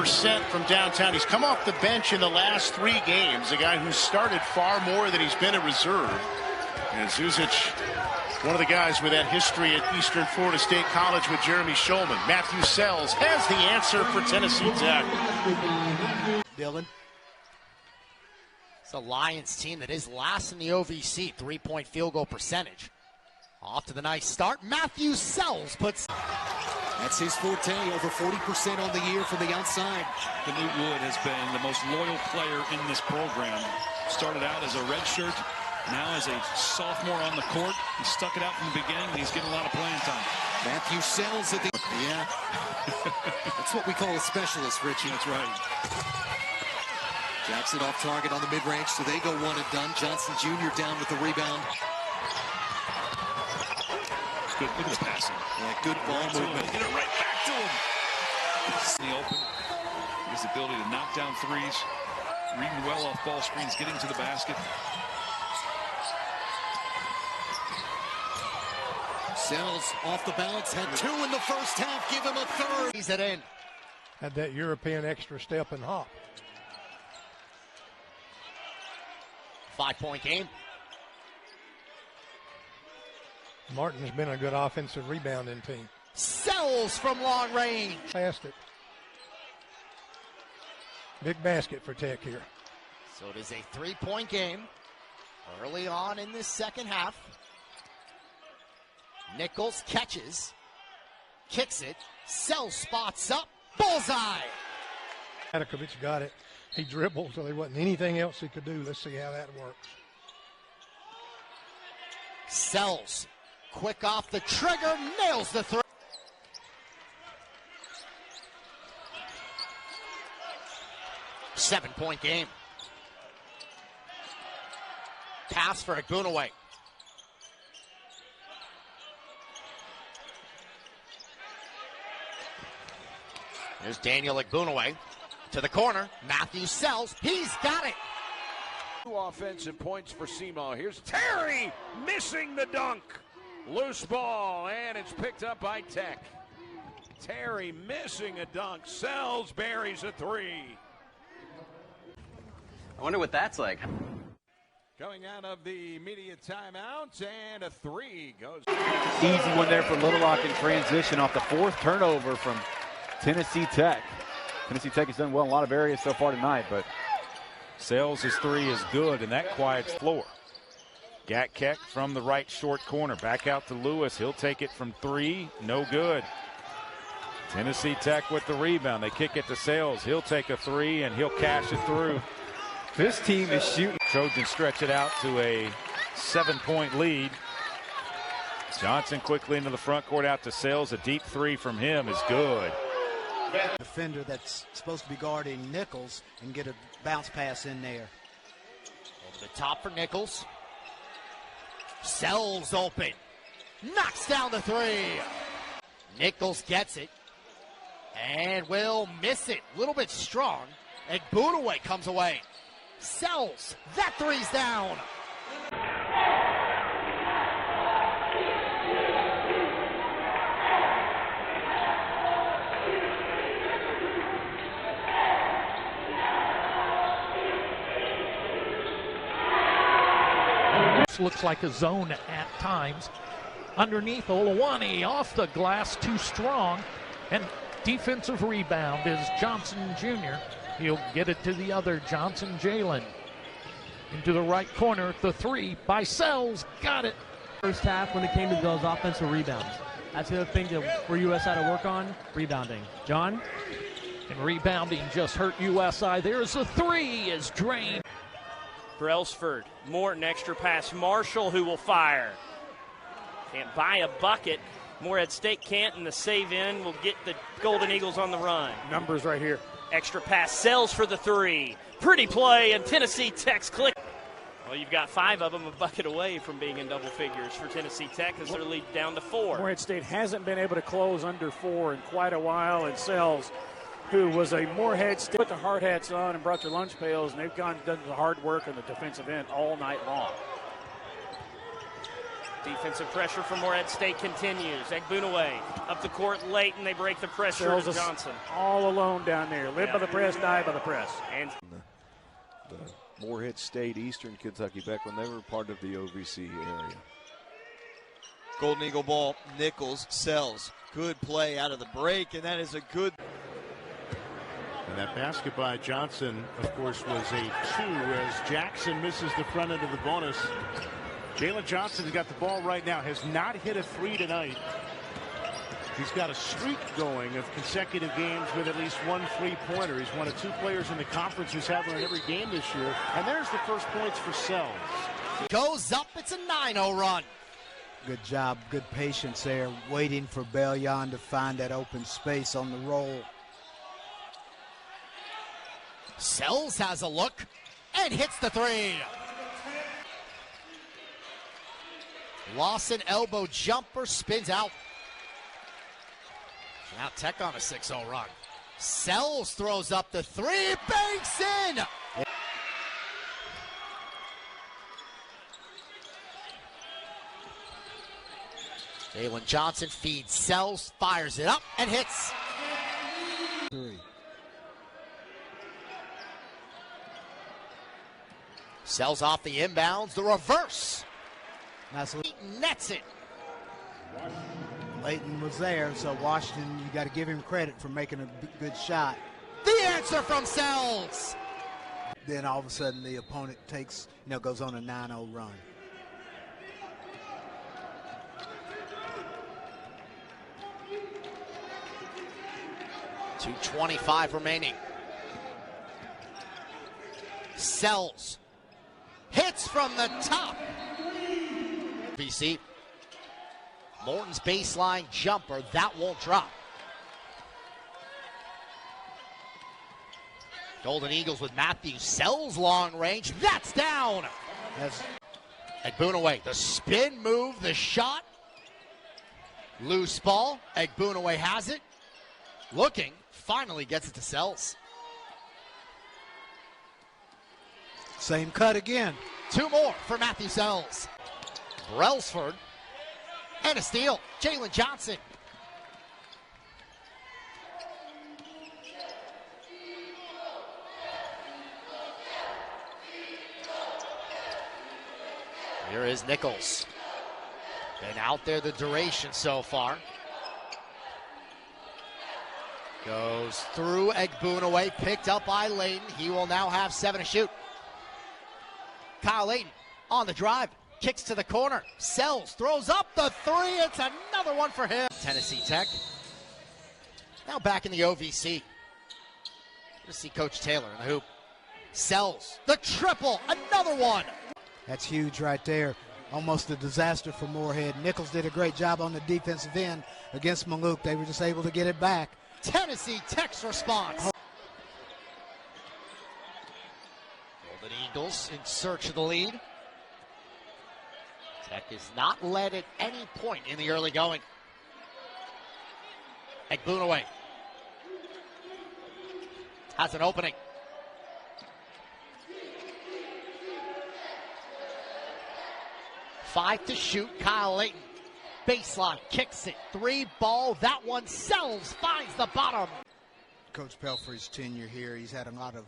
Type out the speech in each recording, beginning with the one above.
40% from downtown. He's come off the bench in the last 3 games. A guy who started far more than he's been a reserve. And Zuzic, one of the guys with that history at Eastern Florida State College with Jeremy Shulman. Matthew Sells has the answer for Tennessee Tech. Dylan. It's a Lions team that is last in the OVC, 3-point field goal percentage. Off to the nice start. Matthew Sells puts. That's his forte, over 40% on the year from the outside. Canute Wood has been the most loyal player in this program. Started out as a redshirt, now as a sophomore on the court. He stuck it out from the beginning, and he's getting a lot of playing time. Matthew Sells at the... Yeah. That's what we call a specialist, Richie. That's right. Jackson off target on the mid-range, so they go one and done. Johnson Jr. down with the rebound. Good. Look at the passing. Yeah, good ball movement. Get it right back to him. In the open. His ability to knock down threes. Reading well off ball screens, getting to the basket. Sells off the bounce, had 2 in the first half, give him a third. He's it in. Had that European extra step and hop. 5-point game. Martin's been a good offensive rebounding team. Sells from long range. Passed it. Big basket for Tech here. So it is a 3-point game early on in this second half. Nichols catches, kicks it, Sells spots up, bullseye. Adakovich got it. He dribbled, so there wasn't anything else he could do. Let's see how that works. Sells, quick off the trigger, nails the throw. Seven-point game. Pass for Agunaway. There's Daniel Agunaway to the corner. Matthew Sells. He's got it. 2 offensive points for SEMO. Here's Terry missing the dunk. Loose ball, and it's picked up by Tech. Terry missing a dunk. Sells buries a 3. I wonder what that's like. Coming out of the media timeout, and a 3 goes. Easy one there for Little Rock in transition off the 4th turnover from Tennessee Tech. Tennessee Tech has done well in a lot of areas so far tonight, but Sells' 3 is good, and that quiets floor. Gatkek from the right short corner. Back out to Lewis. He'll take it from 3. No good. Tennessee Tech with the rebound. They kick it to Sells. He'll take a 3, and he'll cash it through. this team is shooting. Trojans stretch it out to a 7-point lead. Johnson quickly into the front court out to Sells. A deep 3 from him is good. Defender that's supposed to be guarding Nichols and get a bounce pass in there. Over the top for Nichols. Sells open. Knocks down the 3. Nichols gets it. And will miss it. A little bit strong. And Bootaway comes away. Sells. That 3's down. Looks like a zone at times. Underneath, Olawani off the glass, too strong. And defensive rebound is Johnson Jr. He'll get it to the other, Johnson Jalen. Into the right corner, the 3 by Sells. Got it. First half when it came to those offensive rebounds. That's the other thing that for USI to work on, rebounding. John? And rebounding just hurt USI. There's a 3 is drained. Brailsford, Morton, extra pass. Marshall who will fire. Can't buy a bucket. Morehead State can't, and the save in will get the Golden Eagles on the run. Numbers right here. Extra pass, Sells for the 3. Pretty play, and Tennessee Tech's click. Well, you've got 5 of them a bucket away from being in double figures for Tennessee Tech as their lead down to 4. Morehead State hasn't been able to close under 4 in quite a while, and Sells, who was a Morehead State, put the hard hats on and brought their lunch pails, and they've done the hard work on the defensive end all night long. Defensive pressure from Morehead State continues. Egbunaway up the court late, and they break the pressure to Johnson. All alone down there. Live by the press, die by the press. And the Morehead State, Eastern Kentucky, back when they were part of the OVC area. Golden Eagle ball, Nichols, Sells. Good play out of the break, and that is a good. And that basket by Johnson, of course, was a 2 as Jackson misses the front end of the bonus. Jalen Johnson's got the ball right now, has not hit a 3 tonight. He's got a streak going of consecutive games with at least one 3-pointer. He's one of 2 players in the conference who's had one in every game this year. And there's the first points for Sells. Goes up, it's a 9-0 run. Good job, good patience there, waiting for Bellion to find that open space on the roll. Sells has a look and hits the 3. Lawson elbow jumper, spins out. Now Tech on a 6-0 run. Sells throws up the 3, banks in. Jalen Johnson feeds Sells, fires it up, and hits. 3. Sells off the inbounds, the reverse. Nice. Nets it. Layton was there, so Washington, you got to give him credit for making a good shot. The answer from Sells. Then all of a sudden the opponent takes, goes on a 9-0 run. .225 remaining. Sells. Hits from the top. BC. Morton's baseline jumper. That won't drop. Golden Eagles with Matthews. Sells long range. That's down. Egbunaway. The spin move. The shot. Loose ball. Egbunaway has it. Looking. Finally gets it to Sells. Same cut again. 2 more for Matthew Sells. Brailsford. And a steal. Jalen Johnson. Here is Nichols. Been out there the duration so far. Goes through Egbunaway, picked up by Layton. He will now have 7 to shoot. Kyle Layton on the drive, kicks to the corner. Sells, throws up the 3. It's another one for him. Tennessee Tech. Now back in the OVC. Good to see Coach Taylor in the hoop. Sells, the triple, another one. That's huge right there. Almost a disaster for Morehead. Nichols did a great job on the defensive end against Maluk. They were just able to get it back. Tennessee Tech's response. Golden Eagles in search of the lead. Tech is not led at any point in the early going. Egbunaway has an opening. Five to shoot. Kyle Layton. Baseline, kicks it, 3 ball, that one Sells, finds the bottom. Coach Pelfrey's tenure here, he's had a lot of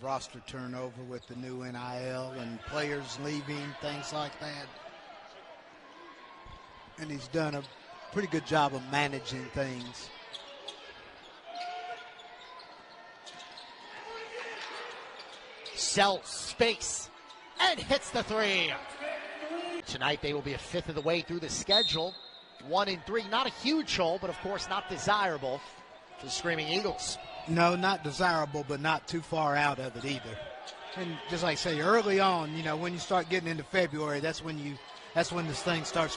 roster turnover with the new NIL and players leaving, things like that. And he's done a pretty good job of managing things. Sells, space, and hits the 3. Tonight they will be a 5th of the way through the schedule. 1-3, not a huge hole, but of course not desirable for the Screaming Eagles. No, not desirable, but not too far out of it either. And just like I say, early on, when you start getting into February, that's when this thing starts.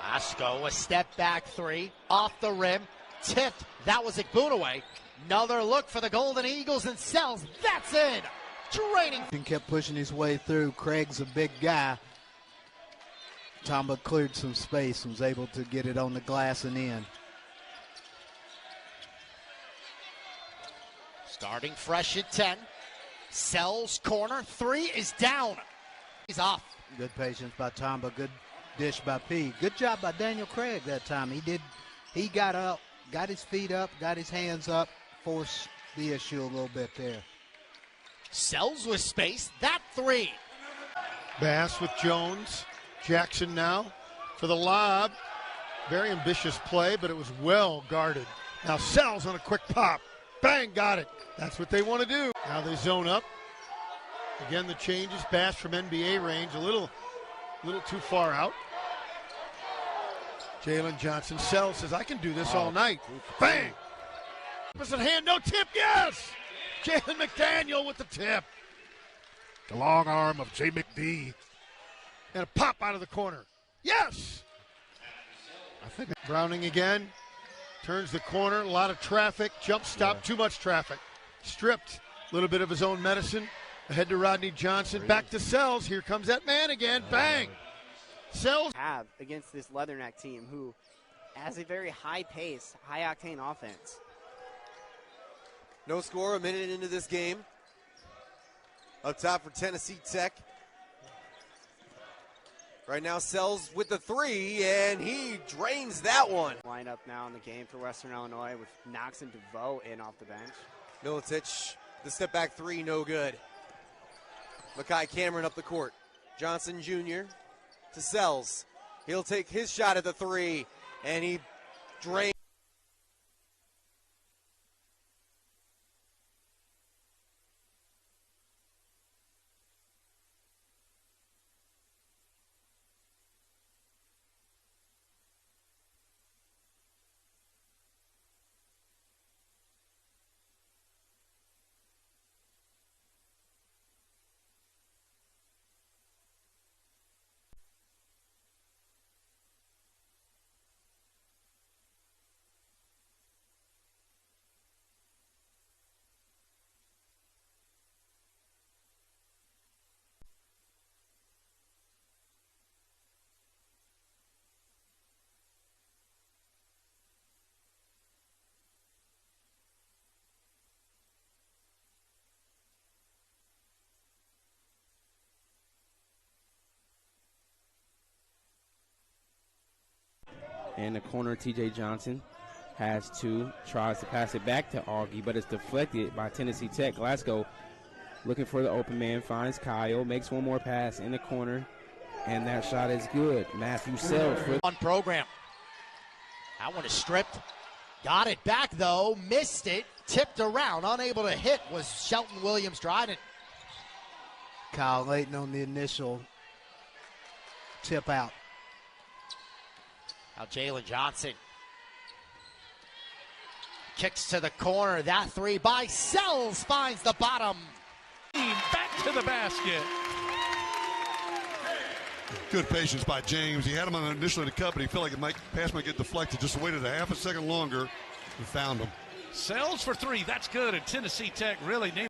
Lasco, a step back 3, off the rim, tipped. That was Egbunaway. Another look for the Golden Eagles, and Sells. That's in. Draining. And kept pushing his way through. Craig's a big guy. Tamba cleared some space and was able to get it on the glass and in. Starting fresh at 10. Sells corner. 3 is down. He's off. Good patience by Tom, but good dish by P. Good job by Daniel Craig that time. He got up, got his feet up, got his hands up, forced the issue a little bit there. Sells with space. That three. Bass with Jones. Jackson now for the lob. Very ambitious play, but it was well guarded. Now Sells on a quick pop. Bang, got it. That's what they want to do. Now they zone up. Again, the changes. Bass from NBA range. A little too far out. Jalen Johnson. Sells says, I can do this all night. Bang. Opposite hand, no tip, yes! Jalen McDaniel with the tip. The long arm of J. McD. And a pop out of the corner. Yes! I think Browning again. Turns the corner. A lot of traffic. Jump stop. Too much traffic. Stripped. A little bit of his own medicine. Ahead to Rodney Johnson. Back to Sells. Here comes that man again. Bang! Sells. Have against this Leatherneck team who has a very high pace, high octane offense. No score, a minute into this game. Up top for Tennessee Tech. Right now, Sells with the three, and he drains that one. Lineup now in the game for Western Illinois with Knox and DeVoe in off the bench. Milicic, the step back three, no good. Makai Cameron up the court. Johnson Jr. to Sells. He'll take his shot at the three, and he drains. In the corner, TJ Johnson has two, tries to pass it back to Augie, but it's deflected by Tennessee Tech. Glasgow looking for the open man, finds Kyle, makes one more pass in the corner, and that shot is good. Matthew Sells for on program. That one is stripped. Got it back though, missed it, tipped around, unable to hit was Shelton Williams-Dryden. Kyle Layton on the initial tip out. Now Jalen Johnson kicks to the corner. That three by Sells finds the bottom. Back to the basket. Good patience by James. He had him on initially the cup, but he felt like pass might get deflected. Just waited a half a second longer and found him. Sells for three. That's good. And Tennessee Tech really needs